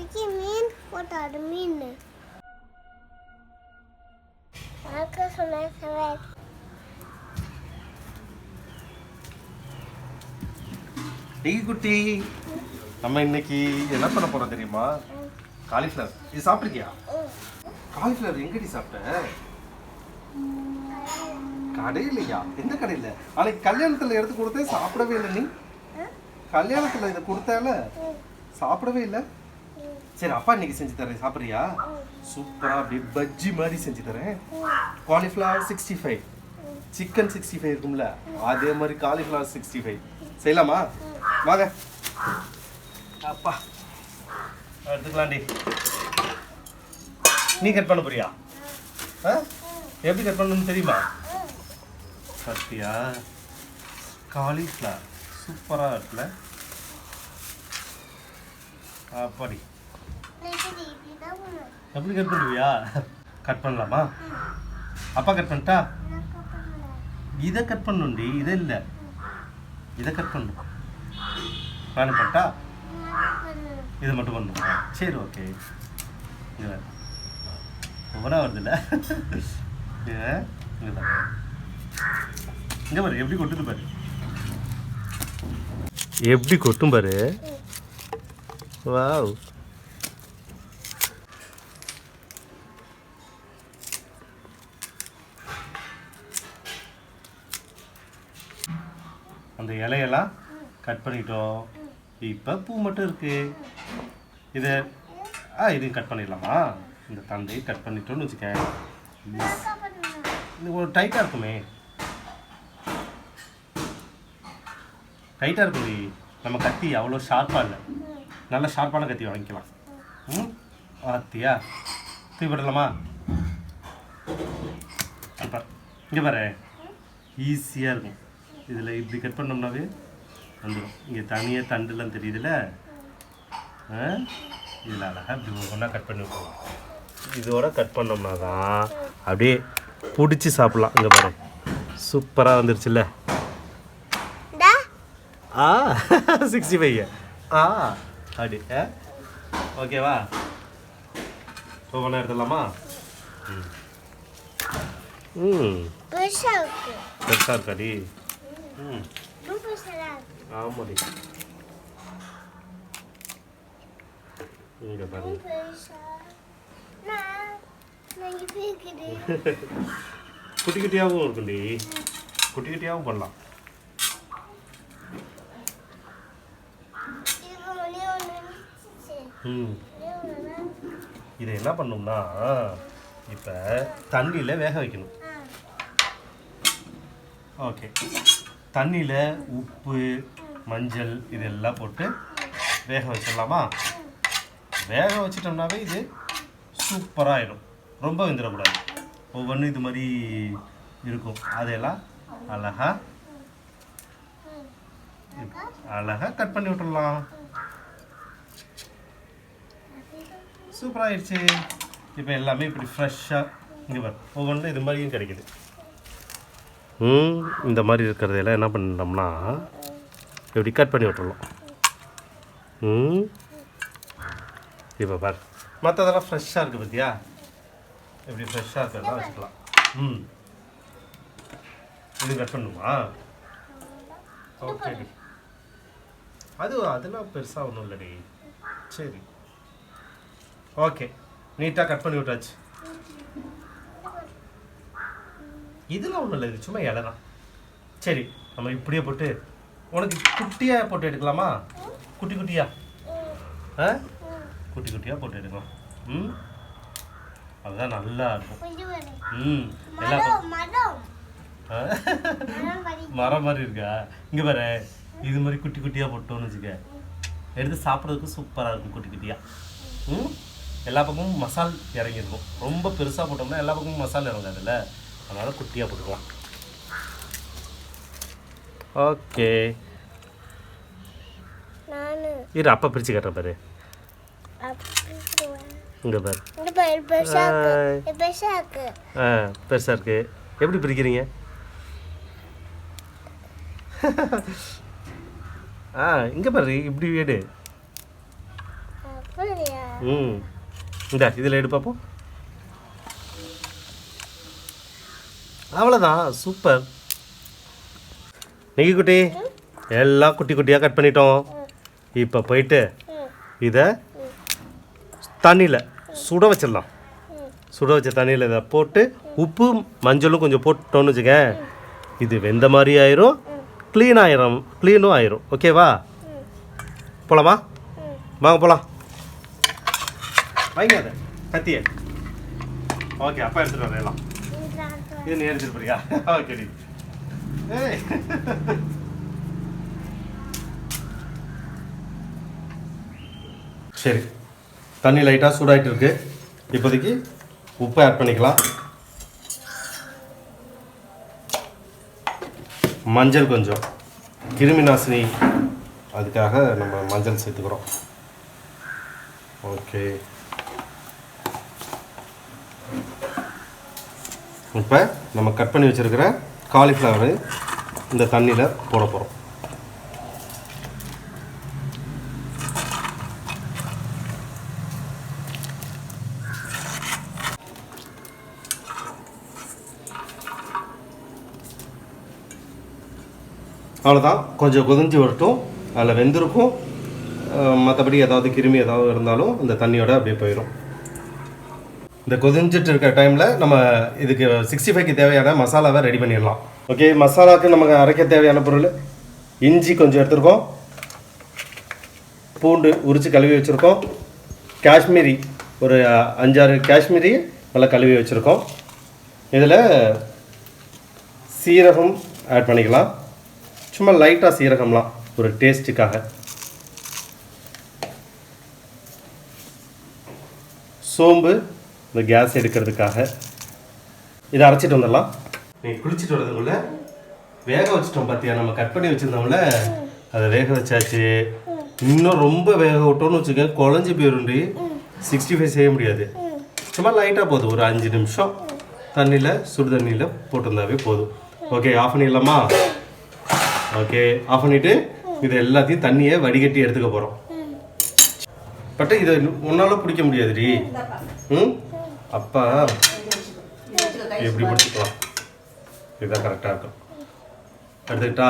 இன்னைக்கு மீன் போட்டாடு மீன் குட்டி நம்ம இன்னைக்கு என்ன பண்ண போறோம் தெரியுமா? காலிஃப்ளவர். இது சாப்பிட்டிருக்கியா? காலிஃப்ளவர் எங்கடி சாப்பிட்ட? கடையிலையா? எந்த கடையில? நாளைக்கு கல்யாணத்துல எடுத்து கொடுத்தே சாப்பிடவே இல்லை. நீ கல்யாணத்துல இதை கொடுத்தால சாப்பிடவே இல்லை. சரி, அப்பா இன்னைக்கு செஞ்சு தரேன், சாப்பிட்றியா? சூப்பரா அப்படி பஜ்ஜி மாதிரி செஞ்சு தரேன். காலிஃப்ளவர் 65, சிக்கன் 65 இருக்கும்ல, அதே மாதிரி காலிஃப்ளவர் 65 செய்யலாமா? வாங்க அப்பா எடுத்துக்கலாண்டி. நீ கட் பண்ண போறியா? எப்படி கட் பண்ணணும்னு தெரியுமா? சத்தியா காலிஃப்ளவர் சூப்பராக இருக்குல்ல? அப்படி எப்படி கட் பண்ணுவியா? கட் பண்ணலாமா? அப்பா கட் பண்ணிட்டா? இதை கட் பண்ணணும்டி, இதை இல்லை, இதை கட் பண்ணணும். நானே பண்ணிட்டா? இதை மட்டும் பண்ணணுமா? சரி, ஓகே. ஒவ்வொன்றா வருது இல்லை? இங்கே பாரு எப்படி கொட்டுது பாரு, எப்படி கொட்டும் பாரு. வாவ், அந்த இலையெல்லாம் கட் பண்ணிட்டோம். இப்போ பூ மட்டும் இருக்கு. இதை இதையும் கட் பண்ணிடலாமா? இந்த தண்டையை கட் பண்ணிட்டோன்னு வச்சுக்க. இது ஒரு டைட்டாக இருக்குமே, டைட்டாக இருக்குடி. நம்ம கத்தி அவ்வளோ ஷார்ப்பாக இல்லை, நல்ல ஷார்ப்பான கத்தி வாங்கிக்கலாம். ஆத்தியா தூக்கி போடலாமா? அப்போ இங்கே பாரு, ஈஸியாக இருக்கும். இதில் இப்படி கட் பண்ணோம்னாவே வந்துடும். இங்கே தனியாக தண்டுலாம் தெரியுதுல்ல, இதில் அழகாக இப்படி ஒன்றா கட் பண்ணி விட்டுருவோம். இதோட கட் பண்ணோம்னா தான் அப்படியே பிடிச்சி சாப்பிட்லாம். இங்கே பாரு, சூப்பராக வந்துருச்சுல்ல? 65 அப்படி ஓகேவா? ஒவ்வொன்றா எடுத்துடலாமா? பெருசாக இருக்காடி. ஆமாடி, இங்கே பாரு. குட்டி குட்டியாகவும் இருக்குண்டி, குட்டி குட்டியாகவும் பண்ணலாம். இதை என்ன பண்ணணும்னா, இப்போ தண்ணியில் வேக வைக்கணும். ஓகே, தண்ணியில் உப்பு மஞ்சள் இதெல்லாம் போட்டு வேக வச்சிடலாமா? வேக வச்சிட்டோம்னாவே இது சூப்பராகிடும். ரொம்ப வெந்துடக்கூடாது, ஒவ்வொன்றும் இது மாதிரி இருக்கும். அதையெல்லாம் அழகாக கட் பண்ணி விட்டுடலாம். சூப்பராகிடுச்சு. இப்போ எல்லாமே இப்படி ஃப்ரெஷ்ஷாக இங்கே பாரு, ஒவ்வொன்றும் இது மாதிரியும் கிடைக்குது. இந்த மாதிரி இருக்கிறதெல்லாம் என்ன பண்ணோம்னா இப்படி கட் பண்ணி விட்டுடலாம். இப்போ பாரு, மற்றதெல்லாம் ஃப்ரெஷ்ஷாக இருக்குது பார்த்தியா? இப்படி ஃப்ரெஷ்ஷாக இருக்கிறதெல்லாம் வச்சுக்கலாம். இது கட் பண்ணுமா? ஓகே, அதெல்லாம் பெருசாக ஒன்றும் இல்லைடி. சரி, ஓகே, நீட்டாக கட் பண்ணி விட்டாச்சு. இதெல்லாம் ஒன்றும் இல்லை, இது சும்மா இலை தான். சரி, நம்ம இப்படியே போட்டு உனக்கு குட்டியாக போட்டு எடுக்கலாமா? குட்டி குட்டியாக குட்டி குட்டியாக போட்டு எடுக்கலாம். அதுதான் நல்லா இருக்கும். மரம் மாதிரி இருக்கா? இங்கே பாரு, இது மாதிரி குட்டி குட்டியாக போட்டோன்னு வச்சுக்க, எடுத்து சாப்பிட்றதுக்கு சூப்பராக இருக்கும். குட்டி குட்டியாக எல்லா பக்கமும் மசால் இறங்கியிருக்கும். ரொம்ப பெருசாக போட்டோம்னா எல்லா பக்கமும் மசால் இறங்காதுல்ல, அதனால் குட்டியாக போட்டுக்கலாம். ஓகே, இரு அப்பா பிரித்து கட்டுறேன் பாரு. இங்கே பாரு, பெருசாக இருக்கு. எப்படி பிரிக்கிறீங்க? இங்கே பாரு, இப்படி எடு. இந்த இதில் எடு பார்ப்போம். அவ்வளோதான், சூப்பர். நெகி குட்டி எல்லாம் குட்டி குட்டியாக கட் பண்ணிட்டோம். இப்போ போயிட்டு இதை தண்ணியில் சுட வச்சிடலாம். சுட வச்ச தண்ணியில் இதை போட்டு உப்பு மஞ்சளும் கொஞ்சம் போட்டோன்னு வச்சுக்க, இது வெந்த மாதிரி ஆயிரும், க்ளீனும் ஆயிரும். ஓகேவா? போகலாமா? வாங்க போகலாம். வைங்க அதை கத்திய. ஓகே, அப்பா எடுத்துகிட்டு வரேன் எல்லாம். இது நீ எடுத்துட்டு போறியா? ஓகே. ஏய் சரி, தண்ணி லைட்டாக சூடாகிட்டு இருக்கு. இப்போதைக்கு உப்பு ஆட் பண்ணிக்கலாம். மஞ்சள் கொஞ்சம், கிருமி நாசினி, அதுக்காக நம்ம மஞ்சள் சேர்த்துக்கிறோம். ஓகே, இப்போ நம்ம கட் பண்ணி வச்சுருக்கிற காலிஃப்ளவரு இந்த தண்ணியில் போட போகிறோம். அவ்வளோதான், கொஞ்சம் கொதிஞ்சு வரட்டும். அதில் வெந்திருக்கும், மற்றபடி ஏதாவது கிருமி ஏதாவது இருந்தாலும் இந்த தண்ணியோட அப்படியே போயிடும். இந்த கொதிஞ்சிட்டு இருக்கிற டைமில் நம்ம இதுக்கு 65க்கு தேவையான மசாலாவை ரெடி பண்ணிடலாம். ஓகே, மசாலாவுக்கு நமக்கு அரைக்க தேவையான பொருள் இஞ்சி கொஞ்சம் எடுத்துருக்கோம், பூண்டு உரித்து கழுவி வச்சுருக்கோம், காஷ்மீரி ஒரு 5-6 காஷ்மீரி நல்லா கழுவி வச்சுருக்கோம். இதில் சீரகம் ஆட் பண்ணிக்கலாம், சும்மா லைட்டாக சீரகம்லாம் ஒரு டேஸ்ட்டுக்காக. சோம்பு இந்த கேஸ் எடுக்கிறதுக்காக. இதை அரைச்சிட்டு வந்துடலாம். நீ குளிச்சுட்டு வரதுக்குள்ள வேக வச்சிட்டோம் பார்த்தியா, நம்ம கட் பண்ணி வச்சுருந்தோம்ல, அதை வேக வச்சாச்சு. இன்னும் ரொம்ப வேக விட்டோன்னு வச்சுக்க, குழஞ்சி போயிருண்டி 65 செய்ய முடியாது. சும்மா லைட்டாக போதும், ஒரு 5 நிமிஷம் தண்ணியில் சுடு தண்ணியில் போட்டிருந்தாவே போதும். ஓகே, ஆஃப் பண்ணிடலாமா? ஓகே, ஆஃப் பண்ணிவிட்டு இதை எல்லாத்தையும் தண்ணியை வடிகட்டி எடுத்துக்க போகிறோம். பட் இதை ஒன்றால் பிடிக்க முடியாதுடி. அப்பா எப்படி பிடிச்சிக்கலாம், இதுதான் கரெக்டாக இருக்கும். எடுத்துக்கிட்டா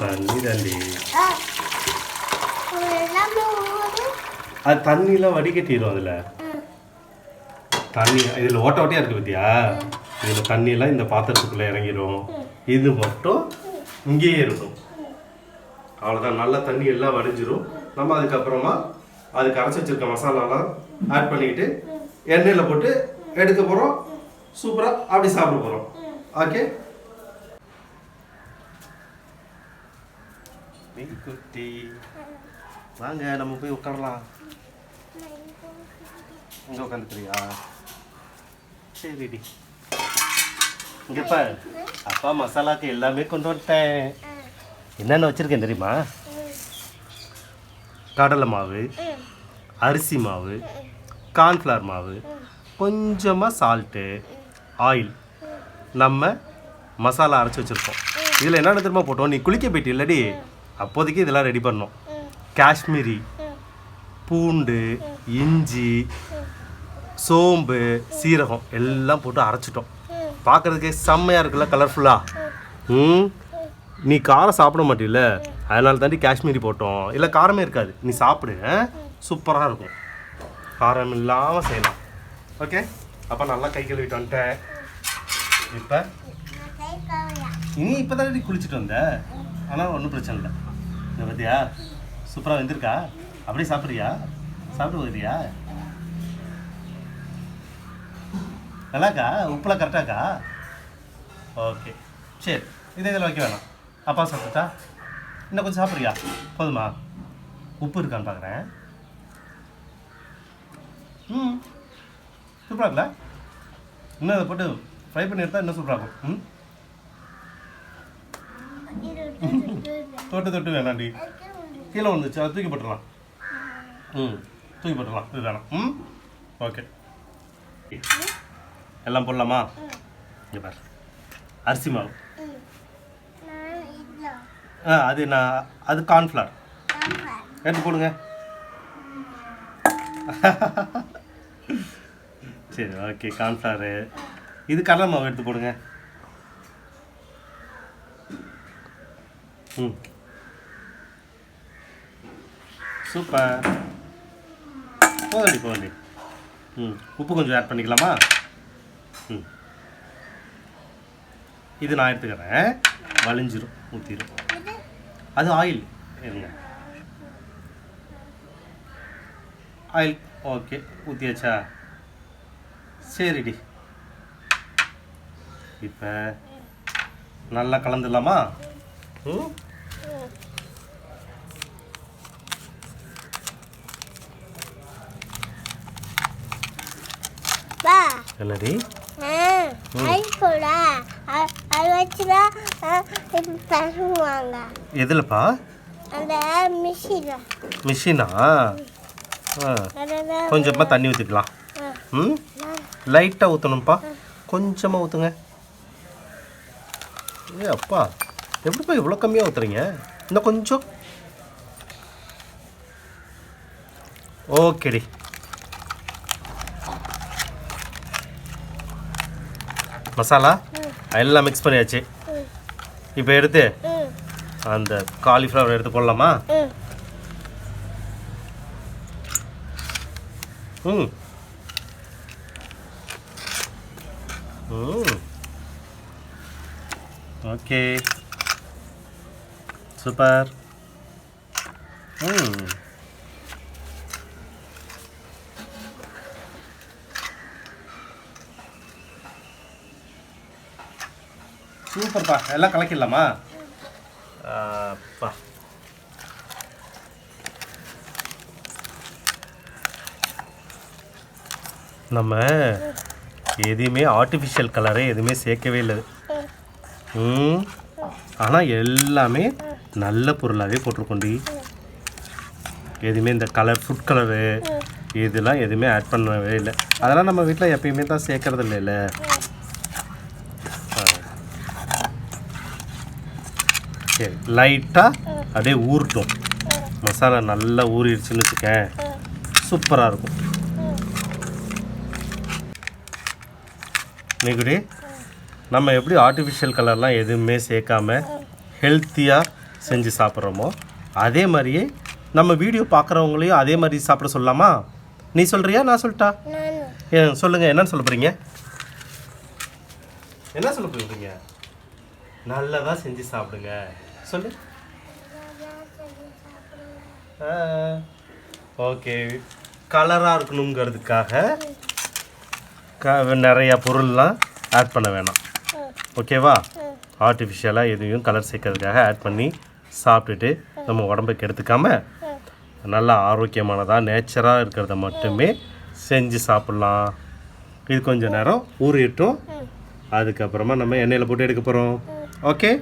தண்ணி தாண்டி, அது தண்ணியெலாம் வடிகட்டிடும். அதில் தண்ணி இதில் ஓட்ட ஓட்டையாக இருக்குது பார்த்தியா, இதில் தண்ணியெல்லாம் இந்த பாத்திரத்துக்குள்ளே இறங்கிடும். இது மட்டும் இங்கேயே இருக்கும். அவ்வளோதான், நல்ல தண்ணி எல்லாம் வடிஞ்சிடும். நம்ம அதுக்கப்புறமா அதுக்கு அரைச்சி வச்சிருக்க மசாலாலாம் ஆட் பண்ணிக்கிட்டு எண்ணெயில் போட்டு எடுக்க போகிறோம். சூப்பராக அப்படி சாப்பிட போகிறோம். ஓகே குட்டி, வாங்க நம்ம போய் உட்காரலாம். இங்கே உட்காந்துக்கிறியா? சரிடி. இங்கே பாரு, அப்பா மசாலாக்கு எல்லாமே கொண்டு வந்துட்டேன். என்னென்ன வச்சுருக்கேன் தெரியுமா? கடலை மாவு, அரிசி மாவு, கார்ன்ஃப்ளவர் மாவு, கொஞ்சமாக சால்ட்டு, ஆயில், நம்ம மசாலா அரைச்சி வச்சுருக்கோம். இதில் என்னென்ன தெரியுமா போட்டோம்? நீ குளிக்க போயிட்டு இல்லடி, அப்போதைக்கு இதெல்லாம் ரெடி பண்ணோம். காஷ்மீரி, பூண்டு, இஞ்சி, சோம்பு, சீரகம் எல்லாம் போட்டு அரைச்சிட்டோம். பார்க்குறதுக்கே செம்மையாக இருக்குல்ல, கலர்ஃபுல்லாக. நீ காரம் சாப்பிட மாட்டில்ல, அதனால தாண்டி காஷ்மீரி போட்டோம். இல்லை காரமே இருக்காது, நீ சாப்பிடு, சூப்பராக இருக்கும். காரம் இல்லாமல் செய்யலாம். ஓகே, அப்போ நல்லா கை கழுவிட்டு வந்துட்டேன். இப்போ இனி இப்போ தான் குளிச்சுட்டு வந்த, ஆனால் ஒன்றும் பிரச்சனை இல்லை. இதை பார்த்தியா, சூப்பராக வெந்திருக்கா? அப்படியே சாப்பிட்றியா? சாப்பிட்டு போகிறியா? நல்லாக்கா? உப்புலாம் கரெக்டாக்கா? ஓகே சரி, இதே இதில் வைக்க வேணாம். அப்பா சாப்பிட்டா இன்னும் கொஞ்சம் சாப்பிட்றியா? போதுமா? உப்பு இருக்கான்னு பார்க்குறேன். சூப்பராக இருக்குல்ல? இன்னும் அதை போட்டு ஃப்ரை பண்ணி எடுத்தால் இன்னும் சூப்பராக இருக்கும். தொட்டு வேணாண்டி, கீழே வந்துச்சு, அதை தூக்கி போட்டுடலாம். தூக்கி போட்டுடலாம், இது வேணாம். ஓகே, எல்லாம் போடலாமா? இங்கே பாரு, அரிசி மாவு, அது கார்ன்ஃப்ளவர், எடுத்து போடுங்க. சரி ஓகே. கார்ன்ஃப்ளவரு இது கடலை மாவு எடுத்து போடுங்க. ம் சூப்பர். போகண்டி. ம் உப்பு கொஞ்சம் ஆட் பண்ணிக்கலாமா? ம் இது நான் எடுத்துக்கிறேன். வலிஞ்சிரும், ஊற்றிடும். அது ஆயில் இருங்க. ஆயில் ஓகே ஊற்றியாச்சா? சரிடி. இப்போ நல்லா கலந்துடலாமா? ம் என்னடி எதுலப்பா? மிஷினா? கொஞ்சமாக தண்ணி ஊற்றிக்கலாம். ம் லைட்டாக ஊற்றணும்ப்பா. கொஞ்சமாக ஊற்றுங்க. ஏ அப்பா, எப்படிப்பா இவ்வளோ கம்மியாக ஊற்றுறீங்க? இன்னும் கொஞ்சம். ஓகேடி. மசாலா எல்லாம் மிக்ஸ் பண்ணியாச்சு. இப்போ எடுத்து அந்த காலிஃப்ளவர் எடுத்து போடலாமா? ம் ஓகே சூப்பர். சூப்பர்ப்பா. எல்லாம் கலக்கிடலாமா? பா நம்ம எதுவுமே ஆர்டிஃபிஷியல் கலரே எதுவுமே சேர்க்கவே இல்லை. ஆனால் எல்லாமே நல்ல பொருளாகவே போட்டிருக்கோண்டி. எதுவுமே இந்த கலர் ஃபுட் கலரு இதெல்லாம் எதுவுமே ஆட் பண்ணவே இல்லை. அதெல்லாம் நம்ம வீட்டில் எப்பயுமே தான் சேர்க்கறது இல்லைல்ல. சரி லைட்டாக அப்படியே ஊறட்டும். மசாலா நல்லா ஊறிடுச்சுன்னு வச்சுக்கேன், சூப்பராக இருக்கும். இன்னைக்கு நம்ம எப்படி ஆர்டிஃபிஷியல் கலர்லாம் எதுவுமே சேர்க்காம ஹெல்த்தியாக செஞ்சு சாப்பிட்றோமோ அதே மாதிரியே நம்ம வீடியோ பார்க்குறவங்களையும் அதே மாதிரி சாப்பிட சொல்லலாமா? நீ சொல்கிறியா நான் சொல்லட்டா? சொல்லுங்கள், என்னன்னு சொல்ல போகிறீங்க? என்ன சொல்ல போகிறீங்க? நல்லதாக செஞ்சு சாப்பிடுங்க சொல்லு. ஓகே. கலராக இருக்கணுங்கிறதுக்காக நிறையா பொருள்லாம் ஆட் பண்ண வேணாம். ஓகேவா? ஆர்டிஃபிஷியலாக எதையும் கலர் சேர்க்கறதுக்காக ஆட் பண்ணி சாப்பிட்டுட்டு நம்ம உடம்புக்கு எடுத்துக்காமல் நல்லா ஆரோக்கியமானதாக நேச்சராக இருக்கிறத மட்டுமே செஞ்சு சாப்பிட்லாம். இது கொஞ்சம் நேரம் ஊறிட்டோம். அதுக்கப்புறமா நம்ம எண்ணெயில் போட்டு எடுக்க போகிறோம். ஓகே,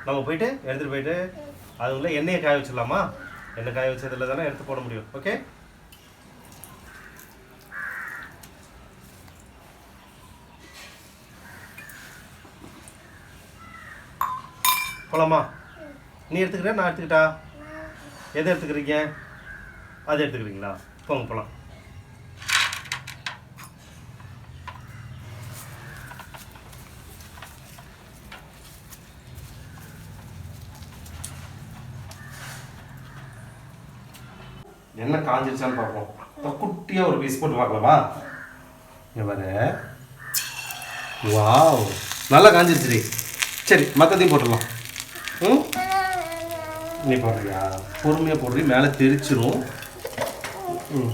நம்ம போயிட்டு எடுத்துகிட்டு போயிட்டு அதுக்குள்ளே எண்ணெயை காய வச்சிடலாமா? எண்ணெய் காய வச்சதில் தானே எடுத்து போட முடியும். ஓகே, போகலாமா? நீ எடுத்துக்கிற நான் எடுத்துக்கிட்டா? எதை எடுத்துக்கிறீங்க? அதை எடுத்துக்கிறீங்களா? போங்க போகலாம். என்ன காஞ்சிருச்சான்னு பார்ப்போம். குட்டியாக ஒரு பீஸ் போட்டு பார்க்கலாமா? இங்கே பாரு. வாவ், நல்லா காஞ்சிருச்சு. சரி, மற்றதையும் போட்டுடலாம். ம், நீ போடுறியா? பொறுமையாக போடுறீ, மேலே தெரிச்சிரும். ம்,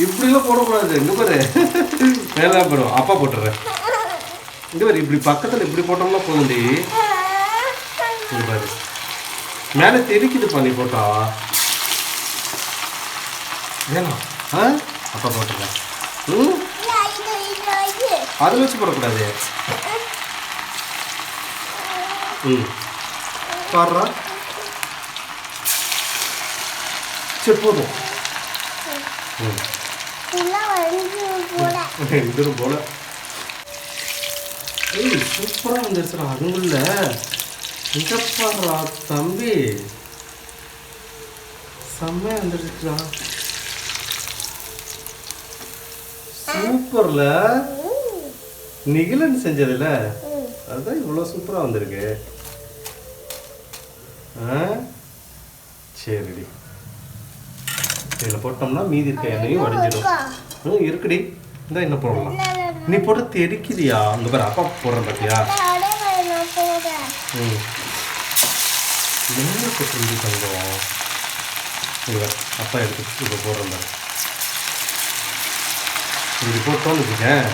இப்படிலாம் போடக்கூடாது. இங்கே பாரு, மேலே போடும். அப்பா போட்டுறேன். இங்கே பாரு, இப்படி பக்கத்தில் இப்படி போட்டோம்னா போகுண்டி. இங்கே பாரு, மேலே தெரிக்குதுப்பா. நீ போட்டா வேணாம். அப்பா போட்டுருக்கேன். ம், அதில் வச்சு போடக்கூடாது. ம், பாடுறா. சரி போதும். இது போல சூப்பராக வந்துருச்சுடா. அதுங்குள்ள இங்க பாடுறா தம்பி. செம்மையா வந்துருச்சுடா. சூப்பர்ல. நிகிலன் செஞ்சதுல அதுதான் இவ்வளவு சூப்பரா வந்திருக்கு. சரிடி, இதில் போட்டோம்னா மீதி இருக்க எண்ணெயும் வடிஞ்சிடும். இருக்குடி, இந்த என்ன போடலாம். நீ போட்டு தெரிக்கிறியா? அங்கே பாரு, அப்பா போடுறேன் பார்த்தியா? என்ன கொட்டி தங்கம். இங்கே அப்பா எடுத்து இப்போ போடுறேன் பாரு. இப்படி போட்டோன்னு வச்சுக்கேன்,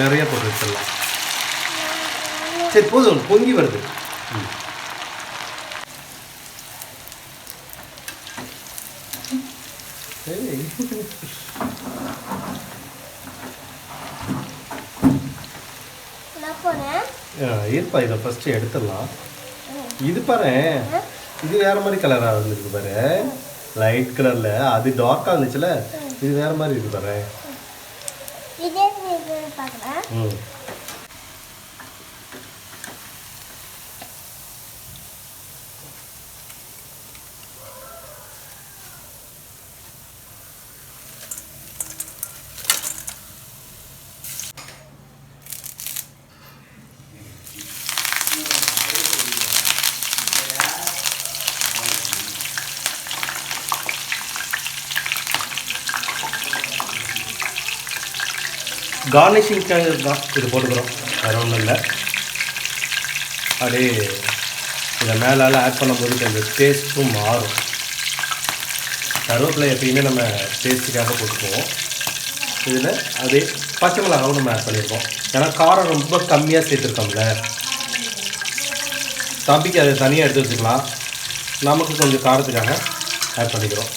நிறைய போட்டு வச்சிடலாம். சரி போதும், பொங்கி வருது. இருப்பா, இதை ஃபர்ஸ்ட் எடுத்துடலாம். இது பாரு, இது வேற மாதிரி கலரா இருந்துருக்கு பாரு. லைட் கலர்ல அது டார்க்கா இருந்துச்சுல, இது வேற மாதிரி இருக்கு பாரு. கார்னிஷிங்காக தான் இது போட்டுக்கிறோம், வேறு ஒன்றும் இல்லை. அப்படியே இதை மேலால் ஆட் பண்ணும்போது கொஞ்சம் டேஸ்ட்டும் மாறும். கருவேப்பிலை எப்பயுமே நம்ம டேஸ்ட்டுக்காக போட்டுக்குவோம். இதில் அதே பச்சை மிளகாவும் நம்ம ஆட் பண்ணியிருக்கோம். ஏன்னா காரம் ரொம்ப கம்மியாக சேர்த்துருக்கோம்ல. தம்பிக்கு அதை தனியாக எடுத்து வச்சுக்கலாம், நமக்கு கொஞ்சம் காரத்துக்காக ஆட் பண்ணிக்கிறோம்.